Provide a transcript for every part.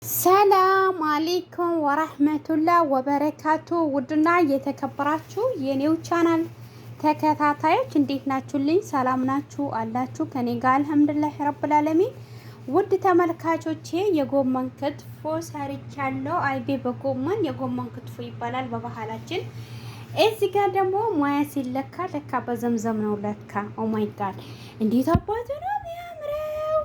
ሰላም አሌይኩም ወረህመቱላህ ወበረካቱ። ውድና የተከበራችሁ የኔው ቻናል ተከታታዮች እንዴት ናችሁልኝ? ሰላም ናችሁ አላችሁ? ከኔ ጋር አልሐምዱሊላህ ረብል ዓለሚን። ውድ ተመልካቾቼ የጎመን ክትፎ ሰርቻለሁ። አይቤ በጎመን የጎመን ክትፎ ይባላል በባህላችን። እዚህ ጋር ደግሞ ሙያ ሲለካ ለካ በዘምዘም ነው ለካ። ኦ ማይ ጋድ እንዴት አባቱ ነው የሚያምረው!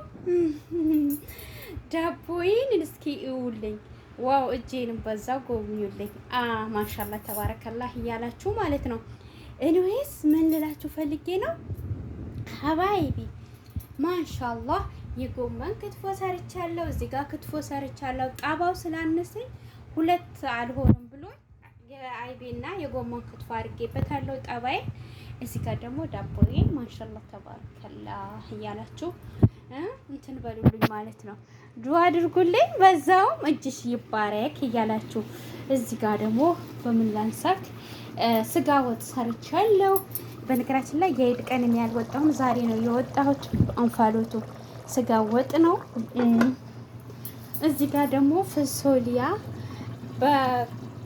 ዳቦዬን እስኪ እውልኝ። ዋው እጄንም በዛው ጎብኙልኝ። ማሻላ ተባረከላህ እያላችሁ ማለት ነው። ኤኒዌይስ ምን ልላችሁ ፈልጌ ነው ሀባይቢ ማሻአላህ የጎመን ክትፎ ሰርቻለሁ። እዚህ ጋር ክትፎ ሰርቻለሁ። ጣባው ስላነሰኝ ሁለት አልሆንም ብሎ የአይቤና የጎመን ክትፎ አድርጌበታለሁ ጣባዬ። እዚህ ጋር ደግሞ ዳቦዬን ማሻአላ ተባረከላህ እያላችሁ እንትን በሉልኝ ማለት ነው። ዱአ አድርጉልኝ። በዛውም እጅሽ ይባረክ እያላችሁ እዚህ ጋር ደግሞ በምን ላንሳክ ስጋ ወጥ ሰርቻለሁ። በነገራችን ላይ የኢድ ቀን ያልወጣሁም ዛሬ ነው የወጣሁት። አንፋሎቱ ስጋ ወጥ ነው። እዚህ ጋር ደግሞ ፍሶሊያ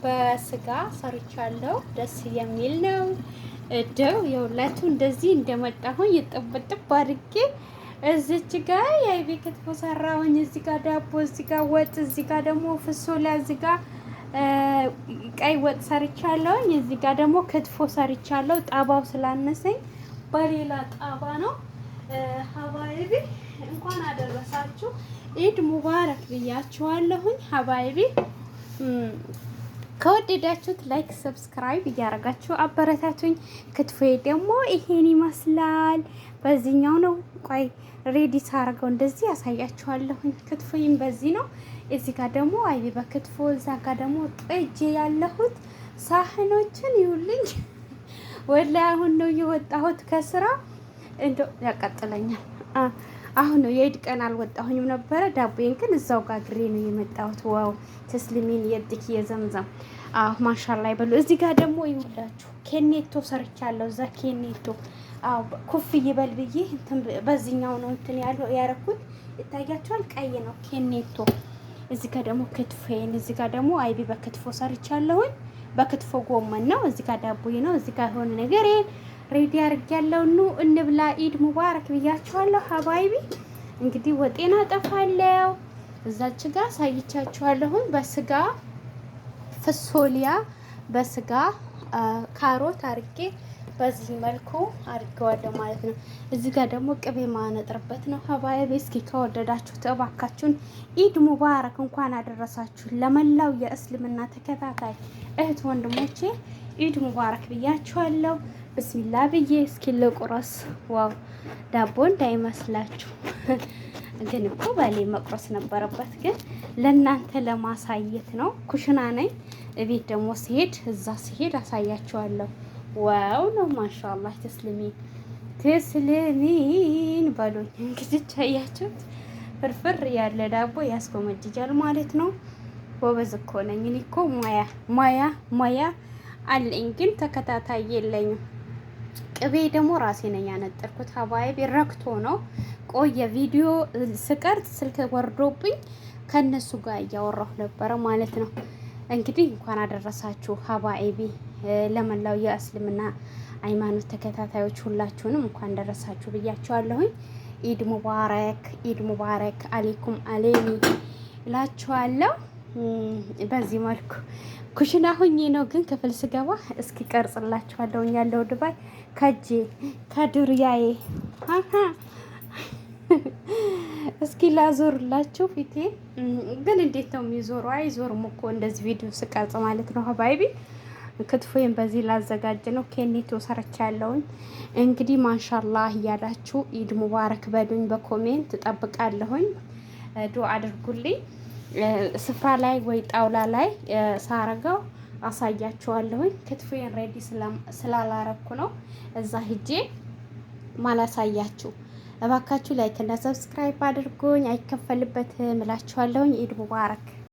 በስጋ ሰርቻለሁ። ደስ የሚል ነው። እደው የሁላችሁ እንደዚህ እንደመጣሁኝ ይጥብጥብ አድርጌ እዚች ጋር የአይቤ ክትፎ ሰራሁኝ። እዚህ ጋር ዳቦ፣ እዚህ ጋር ወጥ፣ እዚህ ጋር ደግሞ ፍሶሊያ፣ እዚህ ጋር ቀይ ወጥ ሰርቻለሁኝ። እዚህ ጋር ደግሞ ክትፎ ሰርቻለሁ። ጣባው ስላነሰኝ በሌላ ጣባ ነው። ሀባይቢ እንኳን አደረሳችሁ። ኢድ ሙባረክ ብያችኋለሁኝ። ሀባይቢ ከወደዳችሁት ላይክ ሰብስክራይብ እያደረጋችሁ አበረታቱኝ። ክትፎዬ ደግሞ ይሄን ይመስላል። በዚህኛው ነው። ቆይ ሬዲ ሳረገው እንደዚህ ያሳያችኋለሁኝ። ክትፎዬም በዚህ ነው። እዚህ ጋር ደግሞ አይቤ በክትፎ፣ እዛ ጋር ደግሞ ጥጄ ያለሁት ሳህኖችን ይውልኝ። ወላሂ አሁን ነው የወጣሁት ከስራ እንደው ያቃጥለኛል። አሁን ነው የኢድ ቀን አልወጣሁኝም ነበረ። ዳቦዬን ግን እዛው ጋግሬ ነው የመጣሁት። ዋው ተስሊሚን የድክ የዘምዘም ማሻአላ ይበሉ። እዚህ ጋር ደግሞ ይውላችሁ ኬኔቶ ሰርቻለሁ። እዛ ኬኔቶ ኩፍ ይበል ብዬ እንትን በዚህኛው ነው እንትን ያረኩት ይታያችኋል። ቀይ ነው ኬኔቶ። እዚህ ጋር ደግሞ ክትፎዬን፣ እዚህ ጋር ደግሞ አይቤ በክትፎ ሰርቻለሁኝ። በክትፎ ጎመን ነው። እዚህ ጋር ዳቦዬ ነው። እዚህ ጋር የሆነ ነገር ሬዲ አድርጌያለሁ። ኑ እንብላ። ኢድ ሙባረክ ብያችኋለሁ ሀባይቢ። እንግዲህ ወጤና ጠፋለሁ። እዛች ጋር ሳይቻችኋለሁኝ በስጋ ፍሶሊያ በስጋ ካሮት አርጌ በዚህ መልኩ አድርገዋለሁ ማለት ነው። እዚህ ጋር ደግሞ ቅቤ ማነጥርበት ነው ሀባይቢ። እስኪ ከወደዳችሁት እባካችሁን ኢድ ሙባረክ እንኳን አደረሳችሁ። ለመላው የእስልምና ተከታታይ እህት ወንድሞቼ ኢድ ሙባረክ ብያችኋለሁ። ብስሚላ ብዬ እስኪ ልቁረስ። ዋው ዳቦ እንዳይመስላችሁ ግን እኮ ባሌ መቁረስ ነበረበት። ግን ለእናንተ ለማሳየት ነው። ኩሽና ነኝ። እቤት ደግሞ ሲሄድ እዛ ሲሄድ አሳያችኋለሁ። ዋው ነው ማሻአላህ። ተስሊሚን በሉኝ። እንግዲህ ታያችሁት ፍርፍር ያለ ዳቦ ያስጎመጅጃል ማለት ነው። ጎበዝ እኮ ነኝ እኔ እኮ ሙያ አለኝ፣ ግን ተከታታይ የለኝም። ቅቤ ደግሞ ራሴ ነኝ ያነጠርኩት ሀባይቢ። ረክቶ ነው ቆየ። ቪዲዮ ስቀርጽ ስልክ ወርዶብኝ ከነሱ ጋር እያወራሁ ነበረ ማለት ነው። እንግዲህ እንኳን አደረሳችሁ ሀባይቢ። ለመላው የእስልምና ሃይማኖት ተከታታዮች ሁላችሁንም እንኳን ደረሳችሁ ብያችኋለሁኝ። ኢድ ሙባረክ፣ ኢድ ሙባረክ አሌይኩም አሌኒ እላችኋለሁ። በዚህ መልኩ ኩሽና ሁኜ ነው፣ ግን ክፍል ስገባ እስኪ ቀርጽላችኋለሁ። ያለው ድባይ ከጄ ከዱርያዬ እስኪ ላዞርላችሁ ፊቴ። ግን እንዴት ነው የሚዞረው? አይዞርም እኮ እንደዚህ ቪዲዮ ስቀርጽ ማለት ነው ሀባይቢ። ክትፎዬን በዚህ ላዘጋጅ ነው። ኬኔቶ ሰርቻለሁኝ። እንግዲህ ማሻአላህ እያላችሁ ኢድ ሙባረክ በሉኝ። በኮሜንት እጠብቃለሁኝ። ዱአ አድርጉልኝ። ስፍራ ላይ ወይ ጣውላ ላይ ሳረገው አሳያችኋለሁኝ። ክትፎዬን ሬዲ ስላላረኩ ነው እዛ ሂጄ ማላሳያችሁ። እባካችሁ ላይክ እና ሰብስክራይብ አድርጉኝ፣ አይከፈልበትም እላችኋለሁኝ። ኢድ ሙባረክ።